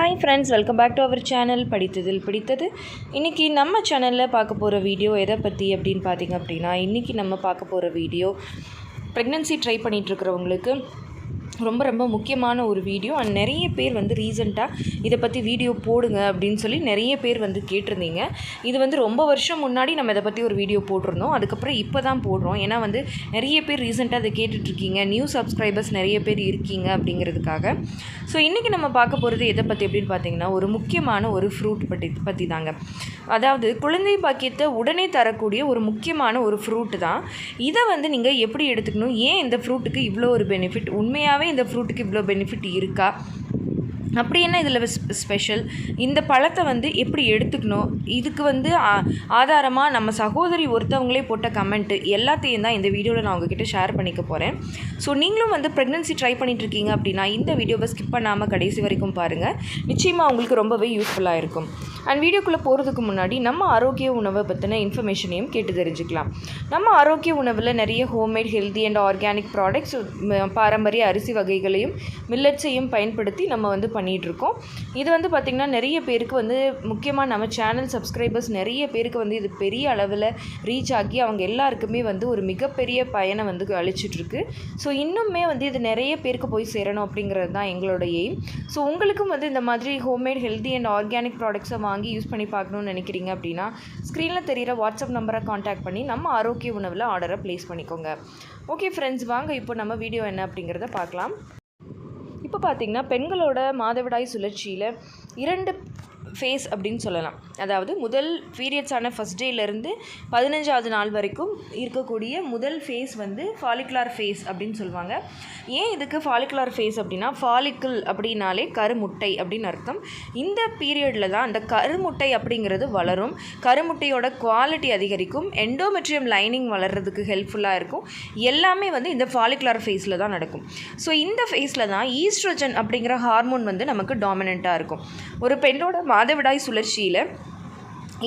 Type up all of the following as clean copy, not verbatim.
Hi friends, welcome back to our channel படித்ததில் பிடித்தது. இன்றைக்கி நம்ம சேனலில் பார்க்க போகிற வீடியோ எதை பற்றி அப்படின்னு பார்த்திங்க அப்படின்னா, இன்றைக்கி நம்ம பார்க்க போகிற வீடியோ ப்ரெக்னென்சி ட்ரை பண்ணிகிட்ருக்கிறவங்களுக்கு ரொம்ப ரொம்ப முக்கியமான ஒரு வீடியோ. அண்ட் நிறைய பேர் ரீசெண்டாக இதை பற்றி வீடியோ போடுங்க அப்படின்னு சொல்லி நிறைய பேர் கேட்டிருந்தீங்க. இது ரொம்ப வருஷம் முன்னாடி நம்ம இதை பற்றி ஒரு வீடியோ போட்டிருந்தோம். அதுக்கப்புறம் இப்போ தான் போடுறோம். ஏன்னா நிறைய பேர் ரீசெண்டாக அதை கேட்டுட்ருக்கீங்க, நியூ சப்ஸ்கிரைபர்ஸ் நிறைய பேர் இருக்கீங்க அப்படிங்கிறதுக்காக. ஸோ இன்றைக்கி நம்ம பார்க்க போகிறது எதை பற்றி அப்படின்னு பார்த்திங்கன்னா, ஒரு முக்கியமான ஒரு ஃப்ரூட் பற்றி தாங்க. அதாவது குழந்தை பாக்கியத்தை உடனே தரக்கூடிய ஒரு முக்கியமான ஒரு ஃப்ரூட்டு தான். இதை நீங்கள் எப்படி எடுத்துக்கணும், ஏன் இந்த ஃப்ரூட்டுக்கு இவ்வளோ ஒரு பெனிஃபிட், உண்மையாகவே இந்த ஃப்ரூட்டுக்கு இவ்வளோ பெனிஃபிட் இருக்கா, அப்படி என்ன இதில் ஸ்பெஷல், இந்த பழத்தை எப்படி எடுத்துக்கணும், இதுக்கு ஆதாரமாக நம்ம சகோதரி ஒருத்தவங்களே போட்ட கமெண்ட்டு எல்லாத்தையும் தான் இந்த வீடியோவில் நான் உங்ககிட்ட ஷேர் பண்ணிக்க போகிறேன். ஸோ நீங்களும் ப்ரெக்னென்சி ட்ரை பண்ணிகிட்ருக்கீங்க அப்படின்னா இந்த வீடியோவை ஸ்கிப் பண்ணாமல் கடைசி வரைக்கும் பாருங்கள். நிச்சயமாக உங்களுக்கு ரொம்பவே யூஸ்ஃபுல்லாக இருக்கும். அண்ட் வீடியோக்குள்ளே போகிறதுக்கு முன்னாடி நம்ம ஆரோக்கிய உணவை பற்றின இன்ஃபர்மேஷனையும் கேட்டு தெரிஞ்சுக்கலாம். நம்ம ஆரோக்கிய உணவில் நிறைய homemade healthy and organic products, பாரம்பரிய அரிசி வகைகளையும் மில்லட்ஸையும் பயன்படுத்தி நம்ம பண்ணிகிட்ருக்கோம். இது பார்த்திங்கன்னா நிறைய பேருக்கு முக்கியமாக நம்ம சேனல் சப்ஸ்கிரைபர்ஸ் நிறைய பேருக்கு இது பெரிய அளவில் ரீச் ஆகி அவங்க எல்லாருக்குமே ஒரு மிகப்பெரிய பயனை அளிச்சிட்ருக்கு. ஸோ இன்னுமே இது நிறைய பேருக்கு போய் சேரணும் அப்படிங்கிறது தான் எங்களோட எய்ம். ஸோ உங்களுக்கும் இந்த மாதிரி ஹோம்மேட் ஹெல்தி அண்ட் ஆர்கானிக் ப்ராடக்ட்ஸை வாங்கி யூஸ் பண்ணி பார்க்கணுன்னு நினைக்கிறீங்க அப்படின்னா ஸ்க்ரீனில் தெரிகிற வாட்ஸ்அப் நம்பரை காண்டாக்ட் பண்ணி நம்ம ஆரோக்கிய உணவில் ஆர்டரை ப்ளேஸ் பண்ணிக்கோங்க. ஓகே ஃப்ரெண்ட்ஸ், வாங்க இப்போ நம்ம வீடியோ என்ன அப்படிங்கிறத பார்க்கலாம். இப்போ பார்த்திங்கன்னா பெண்களோட மாதவிடாய் சுழற்சியில் 2 ஃபேஸ் அப்படின்னு சொல்லலாம். அதாவது முதல் பீரியட்ஸான ஃபஸ்ட் டேலேருந்து 15வது நாள் வரைக்கும் இருக்கக்கூடிய முதல் ஃபேஸ் ஃபாலிகுலர் ஃபேஸ் அப்படின்னு சொல்லுவாங்க. ஏன் இதுக்கு ஃபாலிகுலர் ஃபேஸ் அப்படின்னா, ஃபாலிக்கிள் அப்படின்னாலே கருமுட்டை அப்படின்னு அர்த்தம். இந்த பீரியடில் தான் அந்த கருமுட்டை அப்படிங்கிறது வளரும், கருமுட்டையோட குவாலிட்டி அதிகரிக்கும், எண்டோமெட்ரியம் லைனிங் வளர்கிறதுக்கு ஹெல்ப்ஃபுல்லாக இருக்கும். எல்லாமே இந்த ஃபாலிகுலர் ஃபேஸில் தான் நடக்கும். ஸோ இந்த ஃபேஸில் தான் ஈஸ்ட்ரோஜன் அப்படிங்கிற ஹார்மோன் நமக்கு டாமினண்ட்டாக இருக்கும். ஒரு பெண்ணோட மாதவிடாய் சுழற்சியில்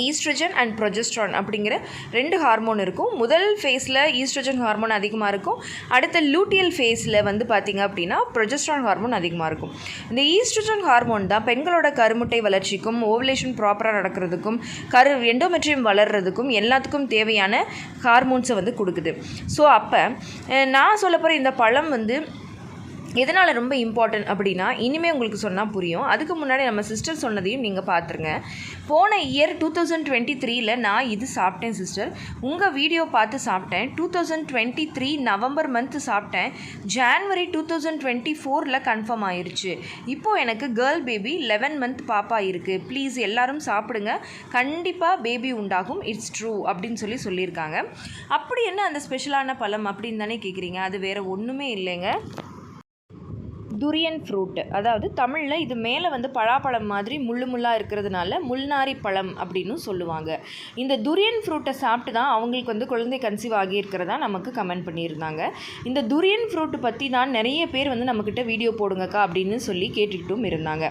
ஈஸ்ட்ரோஜன் அண்ட் ப்ரொஜெஸ்ட்ரான் அப்படிங்கிற 2 ஹார்மோன் இருக்கும். முதல் ஃபேஸில் ஈஸ்ட்ரோஜன் ஹார்மோன் அதிகமாக இருக்கும். அடுத்த லூட்டியல் ஃபேஸில் பார்த்திங்க அப்படின்னா ப்ரொஜெஸ்ட்ரான் ஹார்மோன் அதிகமாக இருக்கும். இந்த ஈஸ்ட்ரோஜன் ஹார்மோன் தான் பெண்களோட கருமுட்டை வளர்ச்சிக்கும், ஓவலேஷன் ப்ராப்பராக நடக்கிறதுக்கும், எண்டோமெட்ரியம் வளர்கிறதுக்கும் எல்லாத்துக்கும் தேவையான ஹார்மோன்ஸை கொடுக்குது. ஸோ அப்போ நான் சொல்ல போகிற இந்த பழம் எதனால் ரொம்ப இம்பார்ட்டன்ட் அப்படின்னா, இனிமேல் உங்களுக்கு சொன்னால் புரியும். அதுக்கு முன்னாடி நம்ம சிஸ்டர் சொன்னதையும் நீங்கள் பார்த்துருங்க. போன இயர் 2023 நான் இது சாப்பிட்டேன் சிஸ்டர், உங்கள் வீடியோ பார்த்து சாப்பிட்டேன். 2023 நவம்பர் மந்த்து சாப்பிட்டேன். ஜான்வரி 2024 கன்ஃபார்ம் ஆயிடுச்சு. இப்போது எனக்கு கேர்ள் பேபி 11 மந்த் பாப்பா இருக்குது. ப்ளீஸ் எல்லோரும் சாப்பிடுங்க, கண்டிப்பாக பேபி உண்டாகும், இட்ஸ் ட்ரூ அப்படின்னு சொல்லியிருக்காங்க. அப்படி என்ன அந்த ஸ்பெஷலான பழம் அப்படின்னு தானே கேட்குறீங்க? அது வேறு ஒன்றுமே இல்லைங்க, துரியன் ஃப்ரூட்டு. அதாவது தமிழில் இது மேலே பலாப்பழம் மாதிரி முள்ளாக இருக்கிறதுனால முள்நாரி பழம் அப்படின்னு சொல்லுவாங்க. இந்த துரியன் ஃப்ரூட்டை சாப்பிட்டு தான் அவங்களுக்கு குழந்தை கன்சீவ் ஆகியிருக்கிறதா நமக்கு கமெண்ட் பண்ணியிருந்தாங்க. இந்த துரியன் ஃப்ரூட்டு பற்றி தான் நிறைய பேர் நம்மக்கிட்ட வீடியோ போடுங்கக்கா அப்படின்னு சொல்லி கேட்டுக்கிட்டும் இருந்தாங்க.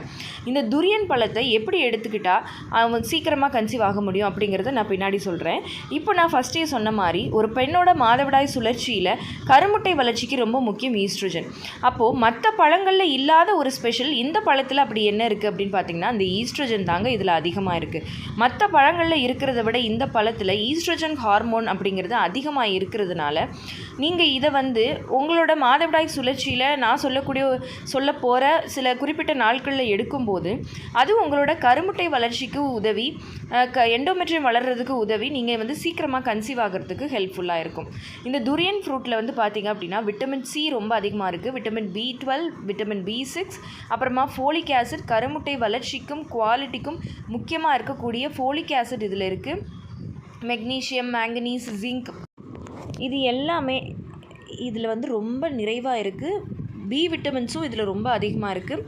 இந்த துரியன் பழத்தை எப்படி எடுத்துக்கிட்டால் அவங்க சீக்கிரமாக கன்சீவ் ஆக முடியும் அப்படிங்கிறத நான் பின்னாடி சொல்கிறேன். இப்போ நான் ஃபஸ்ட்டே சொன்ன மாதிரி ஒரு பெண்ணோட மாதவிடாய் சுழற்சியில் கருமுட்டை வளர்ச்சிக்கு ரொம்ப முக்கியம் ஈஸ்ட்ரோஜன். அப்போது மற்ற பழங்களில் இல்லாத ஒரு ஸ்பெஷல் இந்த பழத்தில் அப்படி என்ன இருக்குது அப்படின்னு பார்த்தீங்கன்னா, இந்த ஈஸ்ட்ரோஜன் தாங்க இதில் அதிகமாக இருக்குது. மற்ற பழங்களில் இருக்கிறத விட இந்த பழத்தில் ஈஸ்ட்ரோஜன் ஹார்மோன் அப்படிங்கிறது அதிகமாக இருக்கிறதுனால நீங்கள் இதை உங்களோட மாதவிடாய் சுழற்சியில் நான் சொல்ல போகிற சில குறிப்பிட்ட நாட்களில் எடுக்கும்போது அது உங்களோட கருமுட்டை வளர்ச்சிக்கு உதவி, எண்டோமெட்ரியம் வளர்கிறதுக்கு உதவி, நீங்கள் சீக்கிரமாக கன்சீவ் ஆகிறதுக்கு ஹெல்ப்ஃபுல்லாக இருக்கும். இந்த துரியன் ஃப்ரூட்டில் பார்த்தீங்க அப்படின்னா விட்டமின் சி ரொம்ப அதிகமாக இருக்குது, விட்டமின் B12, விட்டமின் B6, அப்புறமா ஃபோலிக் ஆசிட், கருமுட்டை வளர்ச்சிக்கும் குவாலிட்டிக்கும் முக்கியமாக இருக்கக்கூடிய ஃபோலிக் ஆசிட் இதில் இருக்குது. மெக்னீஷியம், மேங்கனீஸ், ஜிங்க் இது எல்லாமே இதில் ரொம்ப நிறைவாக இருக்குது. பி விட்டமின்ஸும் இதில் ரொம்ப அதிகமாக இருக்குது.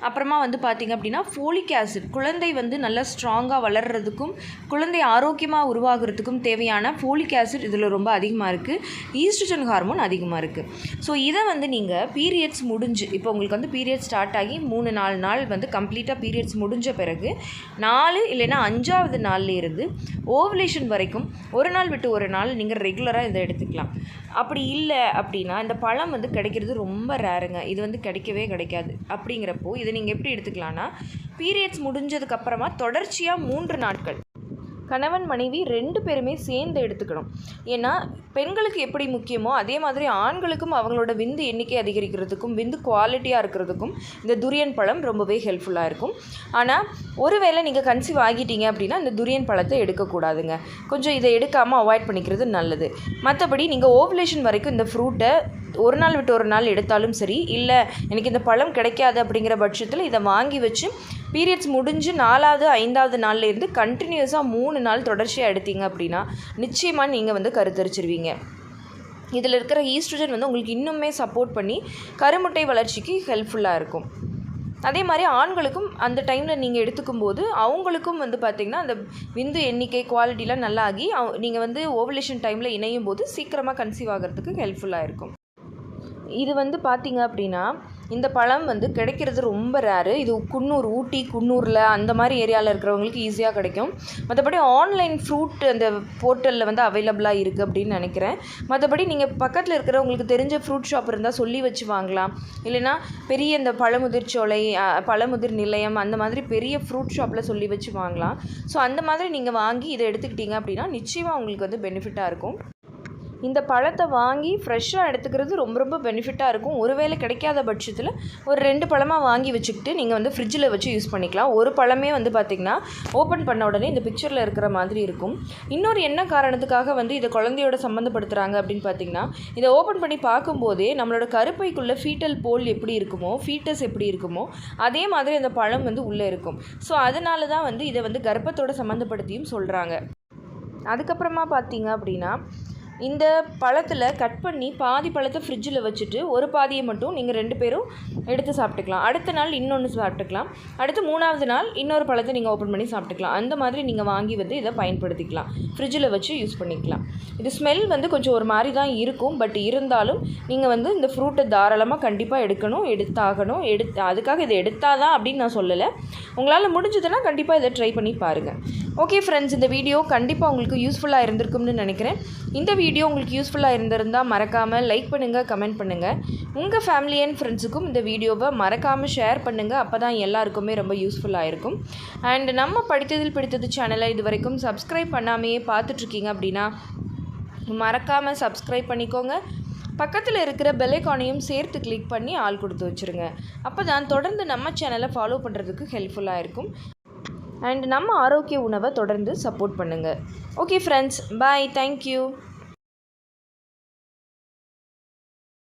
அப்புறமா பார்த்திங்க அப்படின்னா ஃபோலிக் ஆசிட் குழந்தை நல்லா ஸ்ட்ராங்காக வளர்கிறதுக்கும் குழந்தை ஆரோக்கியமாக உருவாகிறதுக்கும் தேவையான ஃபோலிக் ஆசிட் இதில் ரொம்ப அதிகமாக இருக்குது. ஈஸ்ட்ரோஜன் ஹார்மோன் அதிகமாக இருக்குது. ஸோ இதை நீங்கள் பீரியட்ஸ் முடிஞ்சு, இப்போ உங்களுக்கு பீரியட்ஸ் ஸ்டார்ட் ஆகி 3-4 நாள் கம்ப்ளீட்டாக பீரியட்ஸ் முடிஞ்ச பிறகு 4 இல்லைன்னா 5வது நாள்லேருந்து ஓவலேஷன் வரைக்கும் ஒரு நாள் விட்டு ஒரு நாள் நீங்கள் ரெகுலராக இதை எடுத்துக்கலாம். அப்படி இல்லை அப்படின்னா இந்த பழம் கிடைக்கிறது ரொம்ப ரேருங்க. இது கிடைக்கவே கிடைக்காது. அப்படிங்கிறப்போ இதை நீங்கள் எப்படி எடுத்துக்கலான்னா, பீரியட்ஸ் முடிஞ்சதுக்கப்புறமா தொடர்ச்சியாக 3 நாட்கள் கணவன் மனைவி 2 பேருமே சேர்ந்து எடுத்துக்கணும். ஏன்னா பெண்களுக்கு எப்படி முக்கியமோ அதே மாதிரி ஆண்களுக்கும் அவங்களோட விந்து எண்ணிக்கை அதிகரிக்கிறதுக்கும் விந்து குவாலிட்டியாக இருக்கிறதுக்கும் இந்த துரியன் பழம் ரொம்பவே ஹெல்ப்ஃபுல்லாக இருக்கும். ஆனால் ஒருவேளை நீங்கள் கன்சீவ் ஆகிட்டீங்க அப்படின்னா இந்த துரியன் பழத்தை எடுக்கக்கூடாதுங்க. கொஞ்சம் இதை எடுக்காமல் அவாய்ட் பண்ணிக்கிறது நல்லது. மற்றபடி நீங்கள் ஓவுலேஷன் வரைக்கும் இந்த ஃப்ரூட்டை ஒரு நாள் விட்டு ஒரு நாள் எடுத்தாலும் சரி, இல்லை எனக்கு இந்த பழம் கிடைக்காது அப்படிங்கிற பட்சத்தில் இதை வாங்கி வச்சு பீரியட்ஸ் முடிஞ்சு 4வது 5வது நாளில் இருந்து கண்டினியூஸாக 3 நாள் தொடர்ச்சியாக எடுத்தீங்க அப்படின்னா நிச்சயமாக நீங்கள் வந்து கருத்தரிச்சிருவீங்க. இதில் இருக்கிற ஈஸ்ட்ரோஜன் வந்து உங்களுக்கு இன்னுமே சப்போர்ட் பண்ணி கருமுட்டை வளர்ச்சிக்கு ஹெல்ப்ஃபுல்லாக இருக்கும். அதே மாதிரி ஆண்களுக்கும் அந்த டைமில் நீங்கள் எடுத்துக்கும் போது அவங்களுக்கும் வந்து பார்த்திங்கன்னா அந்த விந்து எண்ணிக்கை குவாலிட்டிலாம் நல்லா ஆகி நீங்கள் வந்து ஓவுலேஷன் டைமில் இணையும் போது சீக்கிரமாக கன்சீவ் ஆகிறதுக்கு ஹெல்ப்ஃபுல்லாக இருக்கும். இது வந்து பார்த்திங்க அப்படின்னா இந்த பழம் வந்து கிடைக்கிறது ரொம்ப ரேரு. இது குன்னூர், ஊட்டி, குன்னூரில் அந்த மாதிரி ஏரியாவில் இருக்கிறவங்களுக்கு ஈஸியாக கிடைக்கும். மற்றபடி ஆன்லைன் ஃப்ரூட் அந்த போர்ட்டலில் வந்து அவைலபிளாக இருக்குது அப்படின்னு நினைக்கிறேன். மற்றபடி நீங்கள் பக்கத்தில் இருக்கிற உங்களுக்கு தெரிஞ்ச ஃப்ரூட் ஷாப் இருந்தால் சொல்லி வச்சு வாங்கலாம். இல்லைனா பெரிய இந்த பழமுதிர் சோலை, பழமுதிர் நிலையம் அந்த மாதிரி பெரிய ஃப்ரூட் ஷாப்பில் சொல்லி வச்சு வாங்கலாம். ஸோ அந்த மாதிரி நீங்கள் வாங்கி இதை எடுத்துக்கிட்டீங்க அப்படின்னா நிச்சயமாக உங்களுக்கு வந்து பெனிஃபிட்டாக இருக்கும். இந்த பழத்தை வாங்கி ஃப்ரெஷ்ஷாக எடுத்துக்கிறது ரொம்ப ரொம்ப பெனிஃபிட்டாக இருக்கும். ஒருவேளை கிடைக்காத பட்சத்தில் ஒரு 2 பழமாக வாங்கி வச்சுக்கிட்டு நீங்கள் வந்து ஃப்ரிட்ஜில் வச்சு யூஸ் பண்ணிக்கலாம். ஒரு பழமே வந்து பார்த்திங்கன்னா ஓப்பன் பண்ண உடனே இந்த பிக்சரில் இருக்கிற மாதிரி இருக்கும். இன்னொரு என்ன காரணத்துக்காக வந்து இதை குழந்தையோட சம்மந்தப்படுத்துகிறாங்க அப்படின்னு பார்த்திங்கன்னா, இதை ஓப்பன் பண்ணி பார்க்கும்போதே நம்மளோட கருப்பைக்குள்ளே ஃபீட்டல் போல் எப்படி இருக்குமோ, ஃபீட்டஸ் எப்படி இருக்குமோ அதே மாதிரி அந்த பழம் வந்து உள்ளே இருக்கும். ஸோ அதனால தான் வந்து இதை வந்து கர்ப்பத்தோட சம்மந்தப்படுத்தியும் சொல்கிறாங்க. அதுக்கப்புறமா பார்த்திங்க அப்படின்னா இந்த பழத்தில் கட் பண்ணி பாதி பழத்தை ஃப்ரிட்ஜில் வச்சுட்டு ஒரு பாதியை மட்டும் நீங்கள் 2 பேரும் எடுத்து சாப்பிட்டுக்கலாம். அடுத்த நாள் இன்னொன்று சாப்பிட்டுக்கலாம். அடுத்து 3வது நாள் இன்னொரு பழத்தை நீங்கள் ஓப்பன் பண்ணி சாப்பிட்டுக்கலாம். அந்த மாதிரி நீங்கள் வாங்கி வந்து இதை பயன்படுத்திக்கலாம். ஃப்ரிட்ஜில் வச்சு யூஸ் பண்ணிக்கலாம். இது ஸ்மெல் வந்து கொஞ்சம் ஒரு மாதிரி தான் இருக்கும். பட் இருந்தாலும் நீங்கள் வந்து இந்த ஃப்ரூட்டை தாராளமாக கண்டிப்பாக எடுத்தாகணும். அதுக்காக இதை எடுத்தால் தான் அப்படின்னு நான் சொல்லலை. உங்களால் முடிஞ்சதுன்னா கண்டிப்பாக இதை ட்ரை பண்ணி பாருங்கள். ஓகே ஃப்ரெண்ட்ஸ், இந்த வீடியோ கண்டிப்பாக உங்களுக்கு யூஸ்ஃபுல்லாக இருந்திருக்கும்னு நினைக்கிறேன். இந்த வீடியோ உங்களுக்கு யூஸ்ஃபுல்லாக இருந்திருந்தால் மறக்காமல் லைக் பண்ணுங்கள், கமெண்ட் பண்ணுங்கள். உங்கள் ஃபேமிலி அண்ட் ஃப்ரெண்ட்ஸுக்கும் இந்த வீடியோவை மறக்காமல் ஷேர் பண்ணுங்கள். அப்போ தான் எல்லாருக்குமே ரொம்ப யூஸ்ஃபுல்லாக இருக்கும். அண்ட் நம்ம படித்ததில் பிடித்தது சேனலை இது வரைக்கும் சப்ஸ்கிரைப் பண்ணாமையே பார்த்துட்ருக்கீங்க அப்படின்னா மறக்காமல் சப்ஸ்கிரைப் பண்ணிக்கோங்க. பக்கத்தில் இருக்கிற பெல் ஐகானையும் சேர்த்து கிளிக் பண்ணி ஆல் கொடுத்து வச்சுருங்க. அப்போ தான் தொடர்ந்து நம்ம சேனலை ஃபாலோ பண்ணுறதுக்கு ஹெல்ப்ஃபுல்லாக இருக்கும். அண்ட் நம்ம ஆரோக்கிய உணவை தொடர்ந்து சப்போர்ட் பண்ணுங்கள். ஓகே ஃப்ரெண்ட்ஸ், பாய், தேங்க்யூ.